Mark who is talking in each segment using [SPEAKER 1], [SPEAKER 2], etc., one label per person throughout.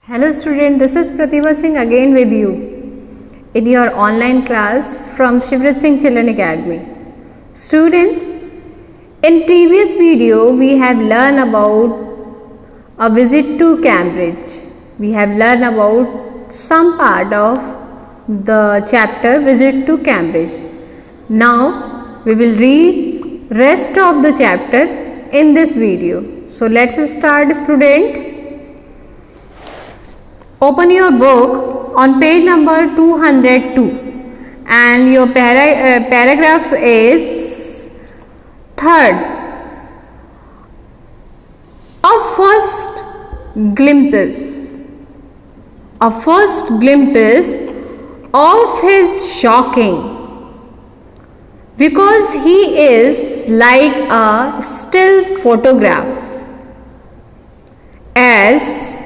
[SPEAKER 1] Hello student, this is Pratibha Singh again with you in your online class from Shivrat Singh Children Academy. Students, in previous video we have learned about a visit to Cambridge. We have learned about some part of the chapter visit to Cambridge. Now we will read rest of the chapter in this video. So let's start, student. Open your book on page number 202 and your paragraph is third. A first glimpse of his shocking, because he is like a still photograph, as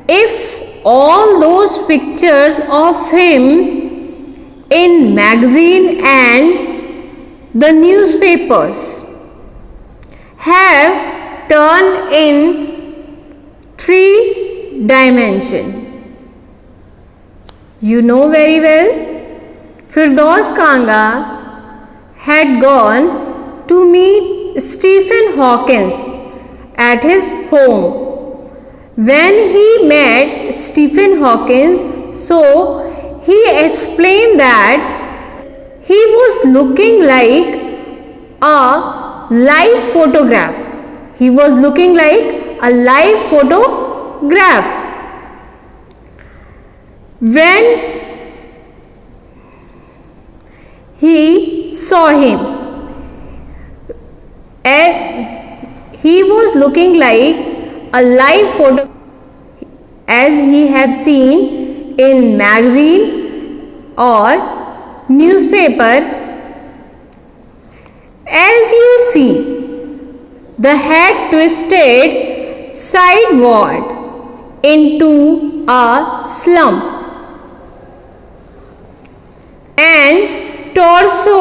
[SPEAKER 1] if all those pictures of him in magazine and the newspapers have turned in 3 dimension. You know very well, Firdaus Kanga had gone to meet Stephen Hawking at his home. When he met Stephen Hawking, so he explained that he was looking like a live photograph. He was looking like a live photograph. When he saw him, he was looking like a live photo as he had seen in magazine or newspaper. As you see, the head twisted sideward into a slump and torso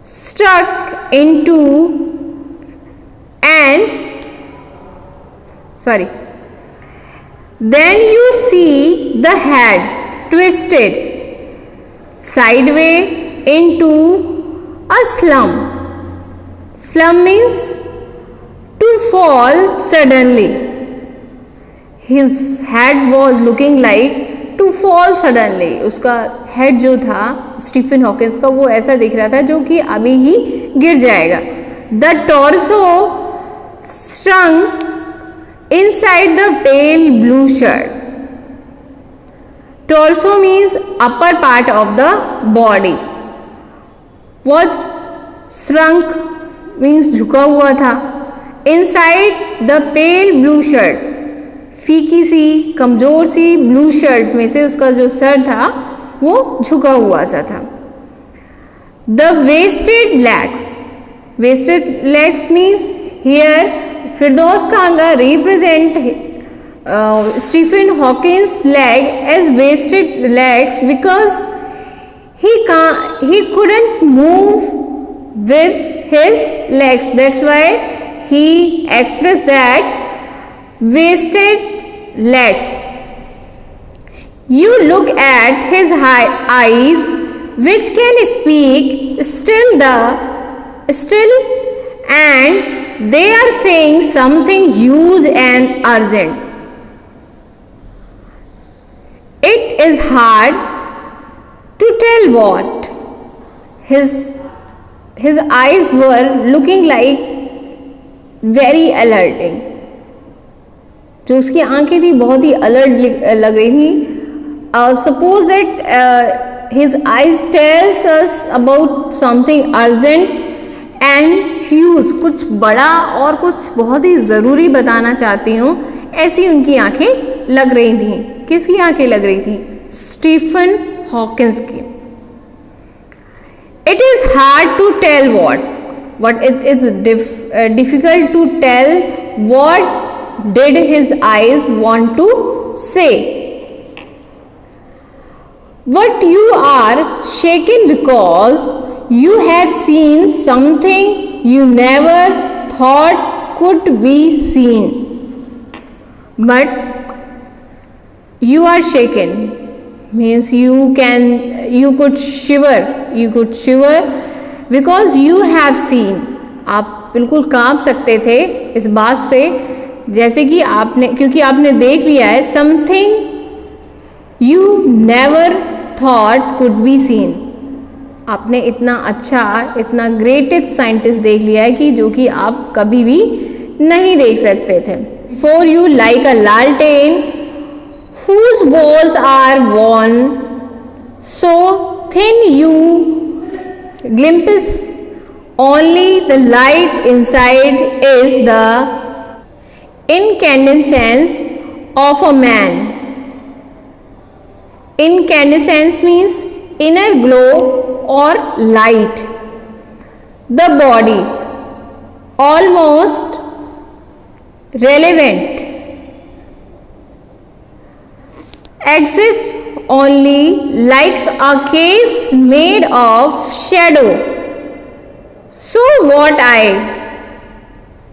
[SPEAKER 1] stuck into Then you see the head twisted sideways into a slump. Slump means to fall suddenly. His head was looking like to fall suddenly. उसका head जो था Stephen Hawkins का वो ऐसा दिख रहा था जो कि अभी ही गिर जाएगा. The torso shrunk inside the pale blue shirt. Torso means upper part of the body. Was shrunk means झुका हुआ था. Inside the pale blue shirt, फीकी सी कमजोर सी ब्लू शर्ट में से उसका जो सर था वो झुका हुआ सा था. The wasted legs means here Firdaus Kanga represent Stephen Hawking's leg as wasted legs because he couldn't move with his legs. That's why he expressed that wasted legs. You look at his eyes, which can speak still, and they are saying something huge and urgent. It is hard to tell what. His eyes were looking like very alerting. जो उसकी आंखें थी बहुत ही alert लग रही थी. Suppose that his eyes tells us about something urgent and huge, कुछ बड़ा और कुछ बहुत ही ज़रूरी बताना चाहती हूँ, ऐसी उनकी आंखें लग रही थी. किसकी आंखें लग रही थी? स्टीफन हॉकिंस की. It is hard to tell what it is difficult to tell what did his eyes want to say. What you are shaken because you have seen something you never thought could be seen. But you are shaken means you could shiver because you have seen. आप बिल्कुल कांप सकते थे इस बात से, जैसे कि क्योंकि आपने देख लिया है something you never thought could be seen. आपने इतना अच्छा, इतना ग्रेटेस्ट साइंटिस्ट देख लिया है कि जो कि आप कभी भी नहीं देख सकते थे. Before you like a lantern whose walls are worn so thin you glimpse only the light inside is the incandescence of a man. Incandescence means inner glow or light. The body almost relevant exists only like a case made of shadow. So what I,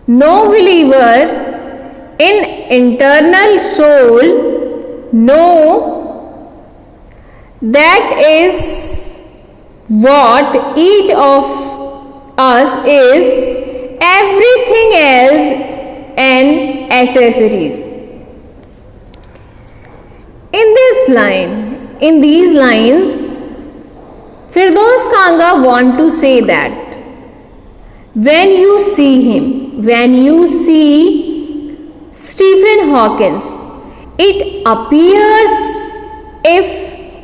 [SPEAKER 1] no believer in internal soul, know that is what each of us is, everything else and accessories. In these lines, Firdaus Kanga want to say that when you see Stephen Hawking, it appears if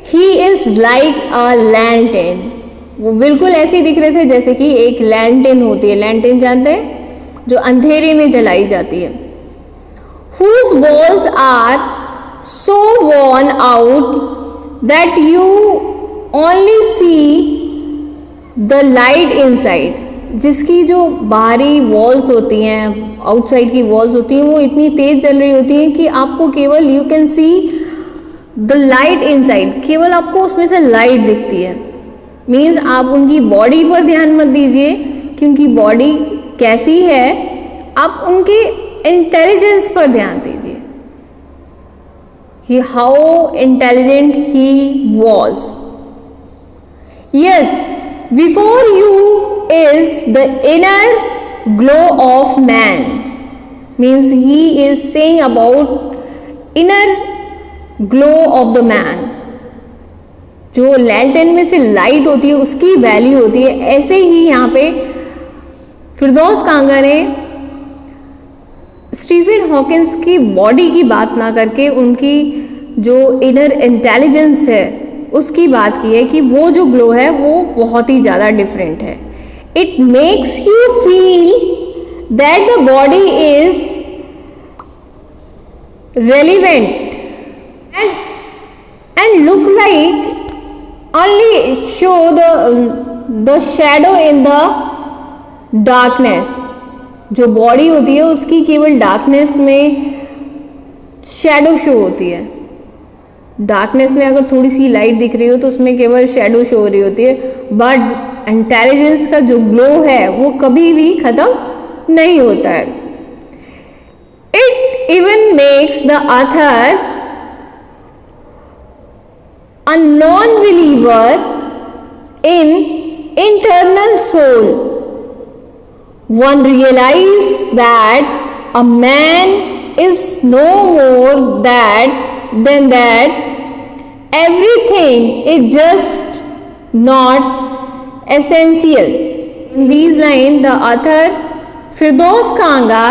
[SPEAKER 1] he is like a lantern. वो बिल्कुल ऐसे ही दिख रहे थे जैसे कि एक लैंटेन होती है. लैंटेन जानते हैं, जो अंधेरे में जलाई जाती है. Whose walls are so worn out that you only see the light inside. जिसकी जो बाहरी वॉल्स होती हैं, आउटसाइड की वॉल्स होती हैं, वो इतनी तेज जल रही होती हैं कि आपको केवल you can see the light inside, केवल आपको उसमें से लाइट दिखती है. मीन्स आप उनकी बॉडी पर ध्यान मत दीजिए कि उनकी बॉडी कैसी है, आप उनके इंटेलिजेंस पर ध्यान दीजिए कि how intelligent he was. Yes, before you is the inner glow of man. Means he is saying about inner glow of the man. जो लैंटर्न में से लाइट होती है उसकी वैल्यू होती है. ऐसे ही यहाँ पे फिरदौस कांगा ने स्टीफन हॉकिंस की बॉडी की बात ना करके उनकी जो इनर इंटेलिजेंस है उसकी बात की है कि वो जो ग्लो है वो बहुत ही ज़्यादा डिफरेंट है. It makes you feel that the body is relevant and look like only show the shadow in the darkness. जो बॉडी होती है उसकी केवल डार्कनेस में शैडो शो होती है. डार्कनेस में अगर थोड़ी सी लाइट दिख रही हो तो उसमें केवल शैडो शो हो रही होती है. बट इंटेलिजेंस का जो ग्लो है वो कभी भी खत्म नहीं होता है. It even makes the author a non believer in internal soul. One realize that a man is no more than that. Everything is just not essential. In these lines, the author Firdaus Kanga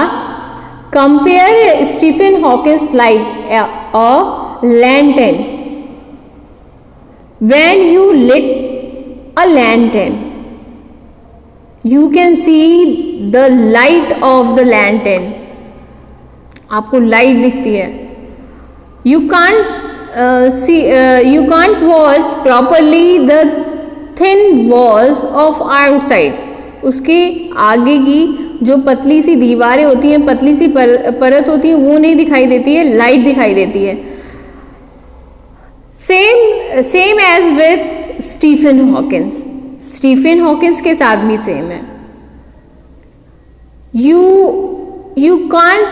[SPEAKER 1] compare Stephen Hawking like a lantern. When you lit a lantern, you can see the light of the lantern. आपको light दिखती है. You can't watch properly the thin walls of outside. उसके आगे की जो पतली सी दीवारें होती हैं, पतली सी परत होती है, वो नहीं दिखाई देती है, लाइट दिखाई देती है. Same as with Stephen Hawkins. Stephen Hawkins के साथ भी सेम है. you can't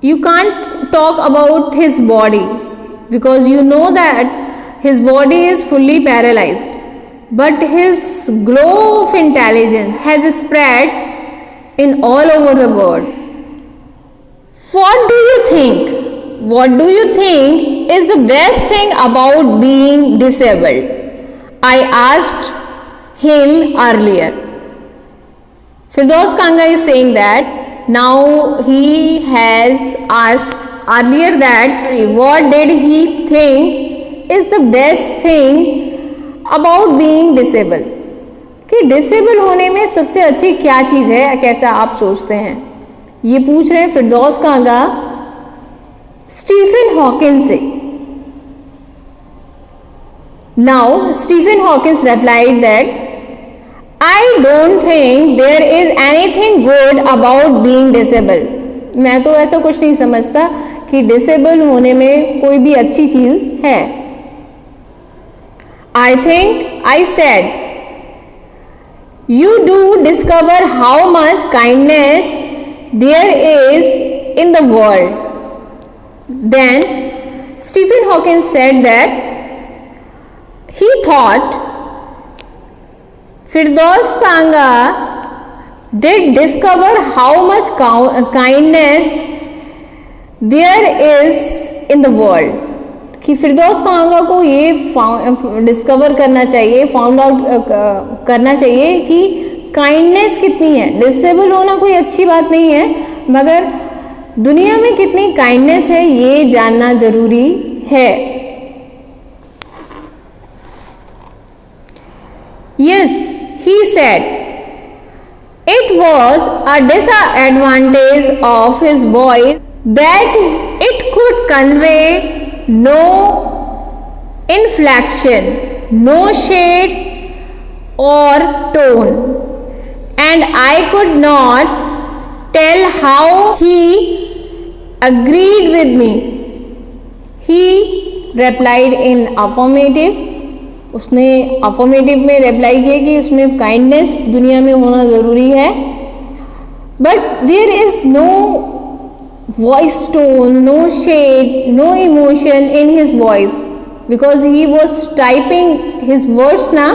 [SPEAKER 1] you can't talk about his body because you know that his body is fully paralyzed, but his glow of intelligence has spread in all over the world. What do you think? What do you think is the best thing about being disabled? I asked him earlier. Firdaus Kanga is saying that now he has asked earlier that what did he think is the best thing about being disabled, कि disable होने में सबसे अच्छी क्या चीज़ है, कैसा आप सोचते हैं, ये पूछ रहे हैं फिरदौस कांगा स्टीफन हॉकिंस से. Now Stephen Hawkins replied that I don't think there is anything good about being disabled. मैं तो ऐसा कुछ नहीं समझता कि डिसेबल होने में कोई भी अच्छी चीज है. I think, I said, you do discover how much kindness there is in the world. Then Stephen Hawking said that he thought Firdaus Kanga did discover how much kindness there is in the world. कि फिरदौस कांगा को ये discover करना चाहिए, found out करना चाहिए कि kindness कितनी है. डिसेबल होना कोई अच्छी बात नहीं है, मगर दुनिया में कितनी काइंडनेस है ये जानना जरूरी है. Yes, he said it was a disadvantage of his voice that it could convey no inflection, no shade or tone, and I could not tell how he agreed with me. He replied in affirmative. उसने affirmative में reply किया कि उसमें kindness दुनिया में होना ज़रूरी है, but there is no voice tone, no shade, no emotion in his voice because he was typing his words ना.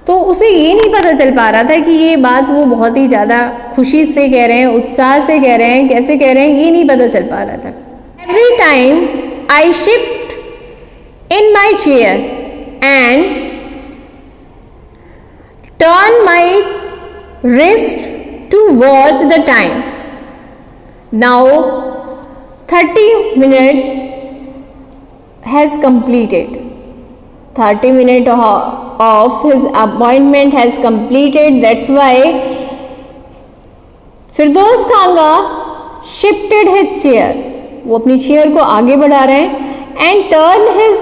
[SPEAKER 1] तो उसे ये नहीं पता चल पा रहा था कि ये बात वो बहुत ही ज़्यादा खुशी से कह रहे हैं, उत्साह से कह रहे हैं, कैसे कह रहे हैं, ये नहीं पता चल पा रहा था. Every time I shift in my chair and turn my wrist to watch the time. Now 30 minutes has completed. 30 minutes of his appointment has completed. That's why Firdaus Kanga shifted his chair. वो अपनी चेयर को आगे बढ़ा रहे हैं and turn his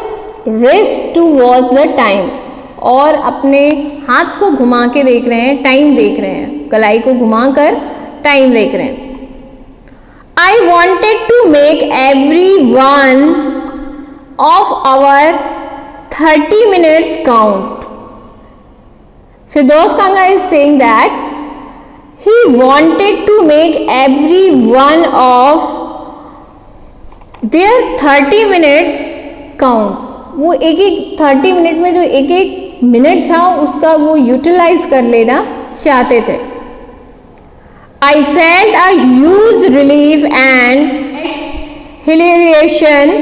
[SPEAKER 1] wrist to watch the time. और अपने हाथ को घुमा के देख रहे हैं, टाइम देख रहे हैं, कलाई को घुमाकर टाइम देख रहे हैं. I wanted to make every one of our 30 minutes count. Firdaus Kanga is saying that he wanted to make every one of their 30 minutes count. वो एक एक 30 मिनट में जो एक एक मिनट था उसका वो यूटिलाइज कर लेना चाहते थे. I felt a huge relief and exhilaration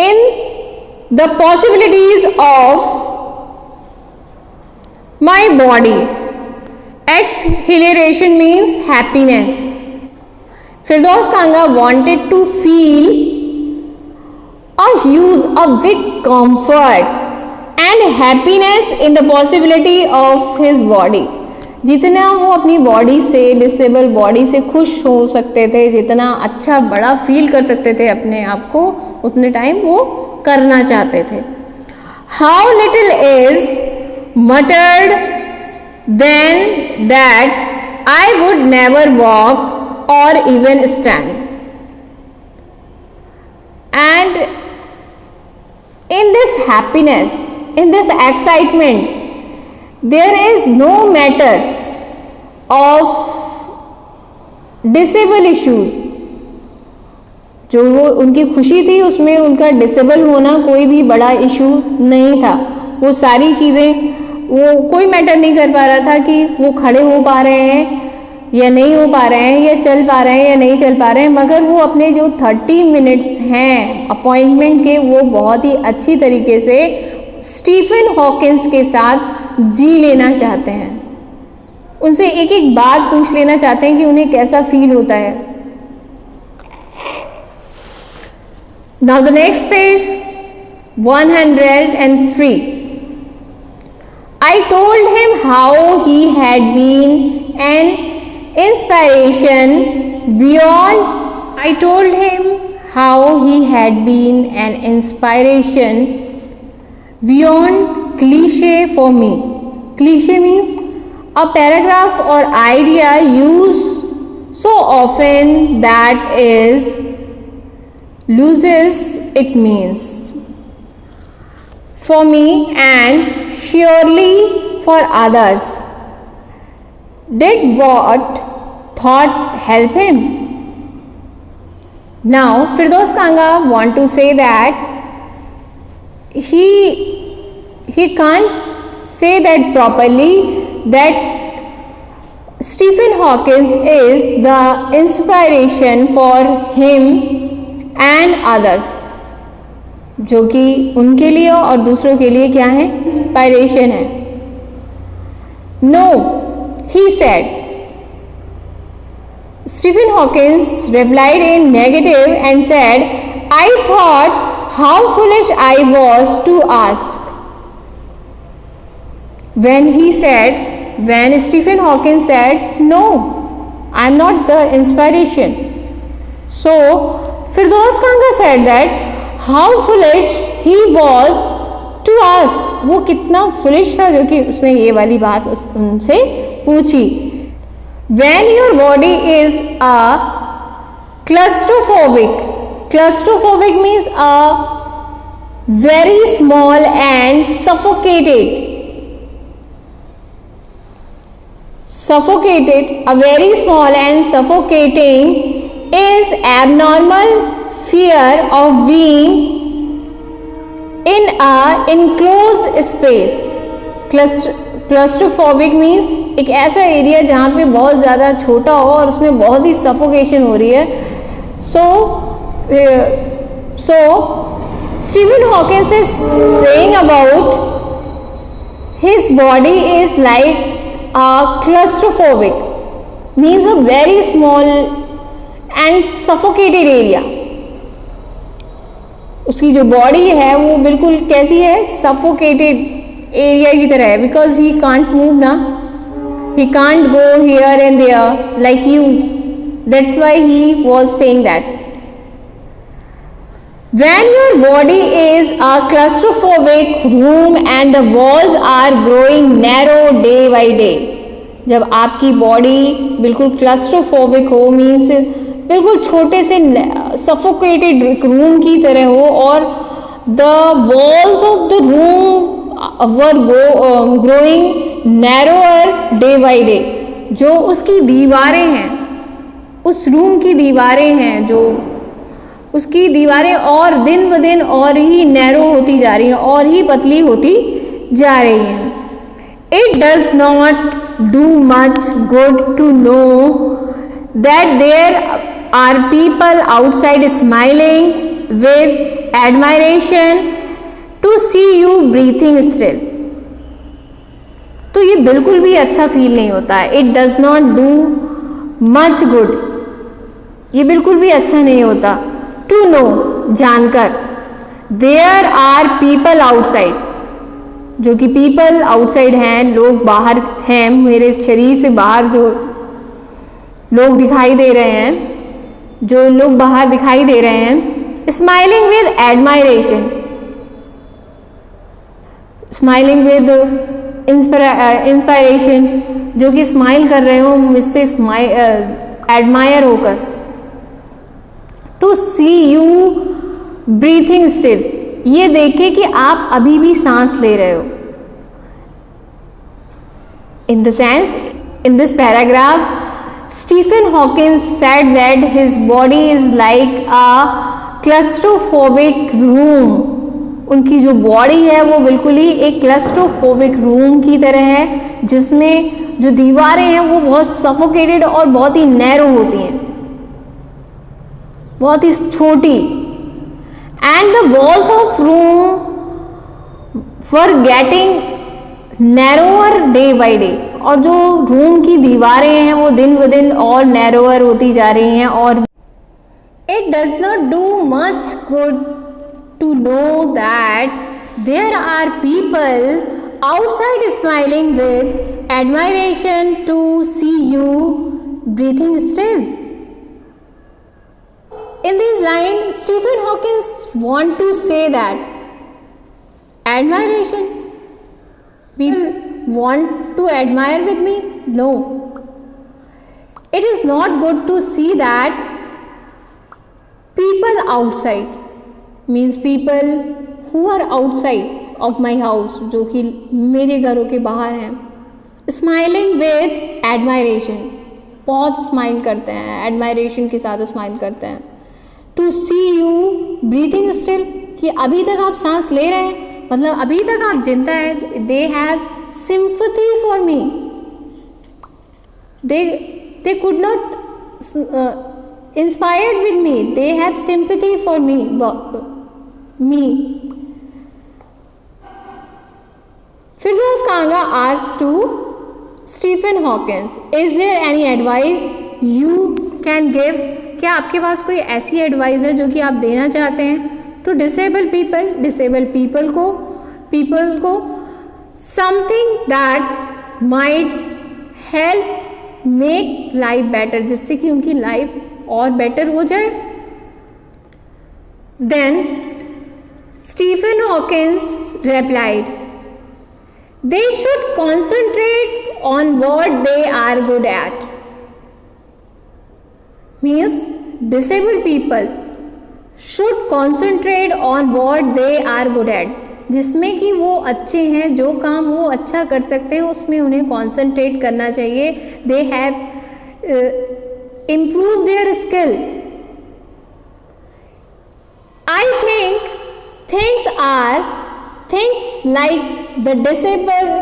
[SPEAKER 1] in the possibilities of my body. Exhilaration means happiness. Firdaus Kanga wanted to feel a big comfort and happiness in the possibility of his body. जितना वो अपनी body से, disable body से खुश हो सकते थे, जितना अच्छा बड़ा फील कर सकते थे अपने आप को, उतने टाइम वो करना चाहते थे. How little is muttered then that I would never walk or even stand. And in this happiness, in this excitement, there is no matter of disable issues. जो वो उनकी खुशी थी उसमें उनका डिसेबल होना कोई भी बड़ा इशू नहीं था। वो सारी चीज़ें वो कोई मैटर नहीं कर पा रहा था कि वो खड़े हो पा रहे हैं या नहीं हो पा रहे हैं, या चल पा रहे हैं या नहीं चल पा रहे हैं, मगर वो अपने जो 30 मिनट्स हैं अपॉइंटमेंट के वो बहुत ही अच्छी तरीके से स्टीफन हॉकिंस के साथ जी लेना चाहते हैं। उनसे एक एक बात पूछ लेना चाहते हैं कि उन्हें कैसा फील होता है। Now the next page 103. I told him how he had been an inspiration beyond. I told him how he had been an inspiration beyond cliche for me. Cliche means a paragraph or idea used so often that is loses its means. For me and surely for others. Did what thought help him? Now Firdaus Kanga want to say that he can't say that properly, that Stephen Hawking is the inspiration for him and others. जो कि उनके लिए और दूसरों के लिए क्या है, इंस्पायरेशन है. No, he said. Stephen Hawking replied in negative and said, I thought how foolish I was to ask. When Stephen Hawking said, no, I am not the inspiration. So Firdaus Kanga said that how foolish he was to ask. वो कितना foolish था जो कि उसने ये वाली बात उनसे पूछी. When your body is a claustrophobic means a very small and a very small and suffocating is abnormal fear of being in a enclosed space. Claustrophobic means एक ऐसा एरिया जहाँ पे बहुत ज़्यादा छोटा हो और उसमें बहुत ही सफोकेशन हो रही है. So Stephen Hawking is saying about his body is like a claustrophobic means a very small and suffocated area. उसकी जो बॉडी है वो बिल्कुल कैसी है, सफोकेटेड एरिया की तरह है. बिकॉज ही कांट मूव ना, he can't go here and there like you. That's why he was saying that. When your body is a claustrophobic room and the walls are growing narrow day by day. जब आपकी body बिल्कुल claustrophobic हो means बिल्कुल छोटे से suffocated room की तरह हो और the walls of the room were growing narrower day by day. जो उसकी दीवारें हैं, उस रूम की दीवारें हैं, जो उसकी दीवारें और दिन ब दिन और ही नैरो होती जा रही हैं और ही पतली होती जा रही हैं. It does not do much good to know that there are people outside smiling with admiration to see you breathing still. तो ये बिल्कुल भी अच्छा फील नहीं होता है. It does not do much good, ये बिल्कुल भी अच्छा नहीं होता. टू नो जानकर, देयर आर पीपल आउटसाइड, जो कि पीपल आउटसाइड हैं, लोग बाहर हैं, मेरे शरीर से बाहर जो लोग दिखाई दे रहे हैं, जो लोग बाहर दिखाई दे रहे हैं. Smiling with admiration, smiling with inspiration, जो कि स्माइल कर रहे हो मुझसे एडमायर होकर. To see you breathing still, ये देखे कि आप अभी भी सांस ले रहे हो. In the sense, in this paragraph Stephen Hawking said that his body is like a claustrophobic room. उनकी जो बॉडी है वो बिल्कुल ही एक क्लस्ट्रोफोबिक रूम की तरह है, जिसमें जो दीवारें हैं वो बहुत सफोकेटेड और बहुत ही नैरो होती हैं, बहुत ही छोटी. And the walls of room were getting narrower day by day. और जो रूम की दीवारें हैं वो दिन ब दिन और नैरोअर होती जा रही हैं. और it does not do much good to know that there are people outside smiling with admiration to see you breathing still. In this line, Stephen Hawking want to say that admiration, people want to admire with me? No. It is not good to see that people outside, means people who are outside of my house, जो कि मेरे घरों के बाहर हैं, smiling with admiration, बहुत smile करते हैं, एडमायरेशन के साथ स्माइल करते हैं. To see you breathing still, कि अभी तक आप सांस ले रहे हैं, मतलब अभी तक आप जिंदा हैं. They have sympathy for me, they could not inspired with me, they have sympathy for me. Firdaus Kanga asked to Stephen Hawking, is there any advice you can give? क्या आपके पास कोई ऐसी एडवाइस है जो कि आप देना चाहते हैं टू डिसेबल पीपल को something that might help make life better, जिससे कि उनकी लाइफ और बेटर हो जाए. Then Stephen Hawkins replied, they should concentrate on what they are good at. Means disabled people should concentrate on what they are good at. जिसमें कि वो अच्छे हैं, जो काम वो अच्छा कर सकते हैं उसमें उन्हें कॉन्सेंट्रेट करना चाहिए. They have improved their skill. I think things like the disabled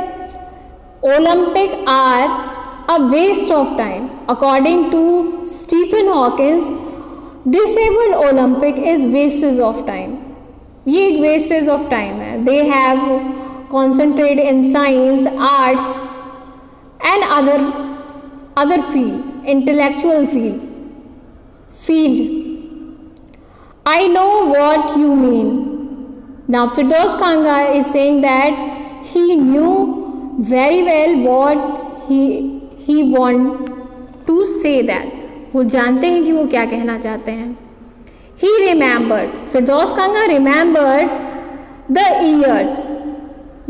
[SPEAKER 1] Olympic are a waste of time. According to Stephen Hawking, disabled Olympic is wastage of time. ये एक wastage of time है. They have concentrated in science, arts and other field, intellectual field. I know what you mean. Now Firdaus Kanga is saying that he knew very well what he want to say that. वो जानते हैं कि वो क्या कहना चाहते हैं. He remembered, Firdaus Kanga remembered the years.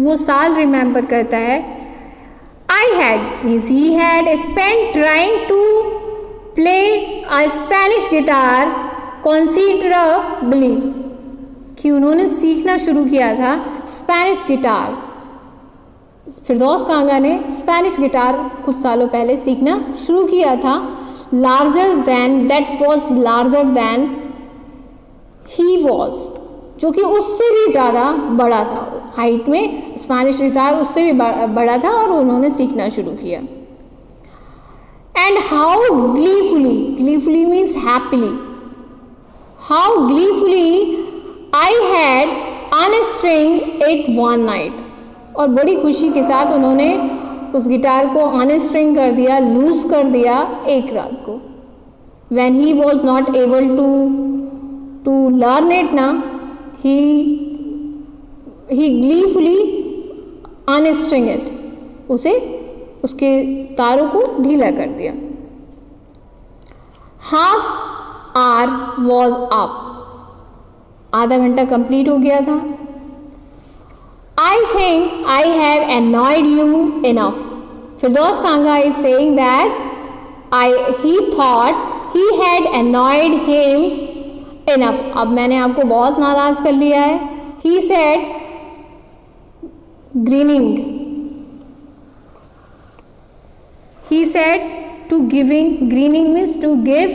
[SPEAKER 1] वो साल remember करता है. He had spent trying to play a Spanish guitar considerably, कि उन्होंने सीखना शुरू किया था स्पेनिश गिटार. फिरदौस कांगा ने स्पेनिश गिटार कुछ सालों पहले सीखना शुरू किया था. that was larger than he was, जो कि उससे भी ज़्यादा बड़ा था हाइट में. स्पेनिश गिटार उससे भी बड़ा था और उन्होंने सीखना शुरू किया. And how gleefully means happily, how gleefully I had unstringed it one night. और बड़ी खुशी के साथ उन्होंने उस गिटार को अनस्ट्रिंग कर दिया, लूज कर दिया एक रात को. When he was not able to learn it ना, he gleefully unstring it, उसे उसके तारों को ढीला कर दिया. Half hour was up, आधा घंटा कंप्लीट हो गया था. I think I have annoyed you enough. Firdaus Kanga is saying that he thought he had annoyed him enough. अब मैंने आपको बहुत नाराज कर लिया है. He said, grinning. He said to giving, grinning means to give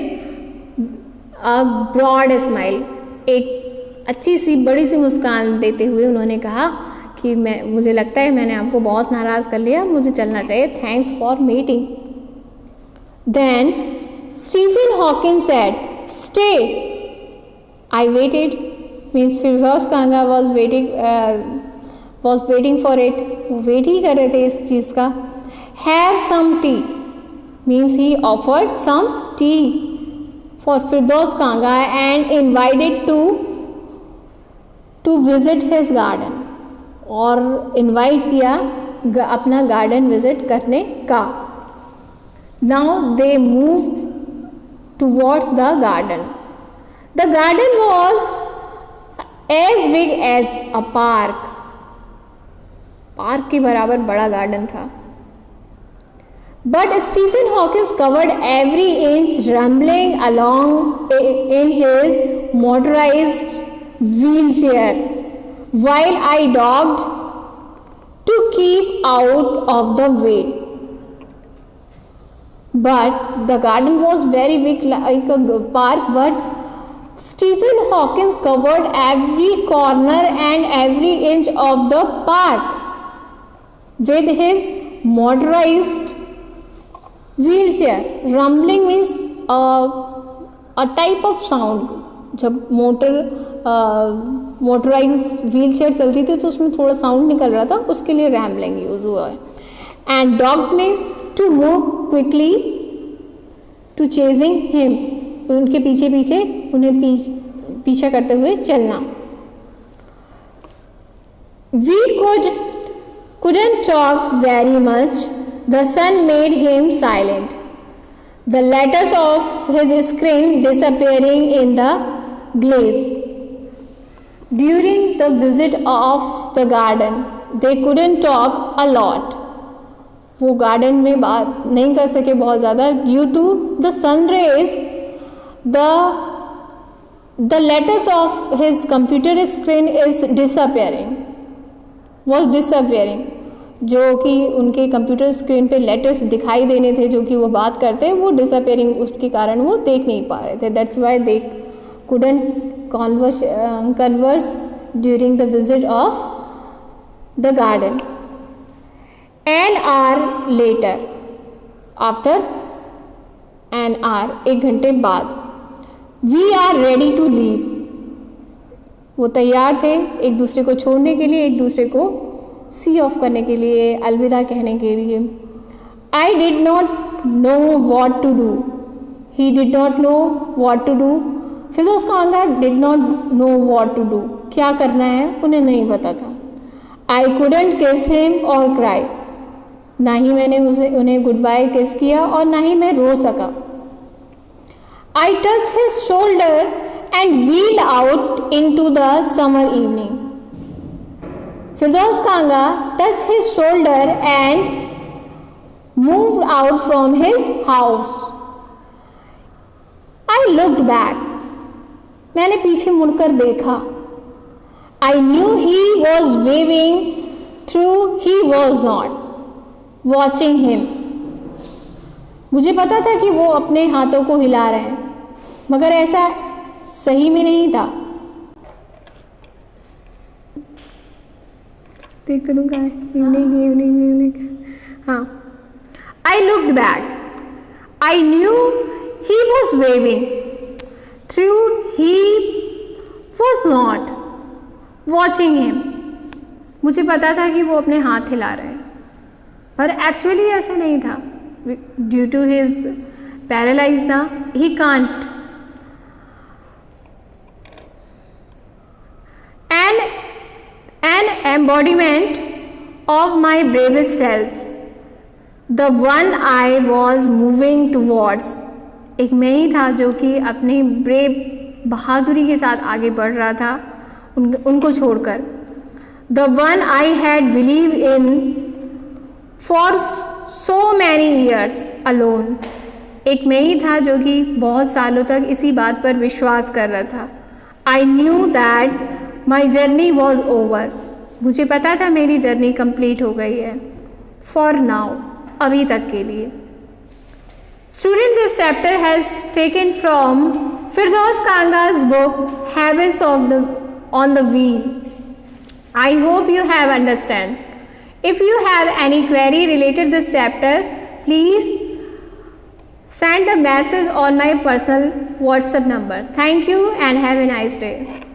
[SPEAKER 1] a broad smile, एक अच्छी सी बड़ी सी मुस्कान देते हुए उन्होंने कहा कि मुझे लगता है मैंने आपको बहुत नाराज़ कर लिया, मुझे चलना चाहिए, thanks for meeting. Then Stephen Hawkins said, stay. I waited, means Firdaus Kanga was waiting for it, वो वेट ही कर रहे थे इस चीज़ का। Have some tea, means he offered some tea for Firdaus Kanga and invited to visit his garden, और invite किया अपना गार्डन विजिट करने का। Now they moved towards the garden. The garden was as big as a park, park के बराबर बड़ा garden था। But Stephen Hawkins covered every inch rumbling along in his motorized wheelchair while I dogged to keep out of the way. But the garden was very big like a park, but Stephen Hawking covered every corner and every inch of the park with his motorized wheelchair. Rumbling means a type of sound. जब motorise wheel chair चलती थी तो उसमें थोड़ा sound निकल रहा था, उसके लिए रैम्बलिंग यूज हुआ है। And dog means to move quickly to chasing him, उनके पीछे पीछे उन्हें पीछा करते हुए चलना। We couldn't talk very much. The sun made him silent, the letters of his screen disappearing in the glaze. During the visit of the garden, they couldn't talk a lot. वो garden में बात नहीं कर सके बहुत ज़्यादा, due to the sun rays the letters of his computer screen is disappearing, जो कि उनके कंप्यूटर स्क्रीन पे लेटर्स दिखाई देने थे जो कि वो बात करते, वो डिसअपेयरिंग उसके कारण वो देख नहीं पा रहे थे। That's why they couldn't converse during the visit of the garden. An hour later, after an hour, 1 घंटे बाद, we are ready to leave. वो तैयार थे एक दूसरे को छोड़ने के लिए, एक दूसरे को सी ऑफ करने के लिए, अलविदा कहने के लिए। I did not know what to do. He did not know what to do. Firdaus Kanga did not know what to do, क्या करना है उन्हें नहीं पता था। आई couldn't किस हिम और क्राई, ना ही मैंने उन्हें गुड बाय किस किया और ना ही मैं रो सका। I touch his shoulder and wheeled out into the summer evening. Firdaus Kanga touch his shoulder and moved out from his house. I looked back, मैंने पीछे मुड़कर देखा। I knew he was waving through, he was not watching him. मुझे पता था कि वो अपने हाथों को हिला रहे हैं, मगर ऐसा सही में नहीं था। देख तो लूँगा इवनिंग। हाँ, I looked back, I knew he was waving through, he was not watching him. मुझे पता था कि वो अपने हाथ हिला रहे हैं, पर एक्चुअली ऐसा नहीं था। ड्यू टू हिज पैरालाइज ना, he can't. An embodiment of my bravest self, the one I was moving towards. एक मैं ही था जो कि अपने ब्रेव बहादुरी के साथ आगे बढ़ रहा था उनको छोड़कर। The one I had believe in for so many years alone, एक मैं ही था जो कि बहुत सालों तक इसी बात पर विश्वास कर रहा था। I knew that my journey was over, मुझे पता था मेरी जर्नी कंप्लीट हो गई है। फॉर नाउ, अभी तक के लिए। Student, this chapter has taken from Firdaus Kanga's book Habits on the Wheel. I hope you have understand. If you have any query related to this chapter, please send a message on my personal WhatsApp number. Thank you and have a nice day.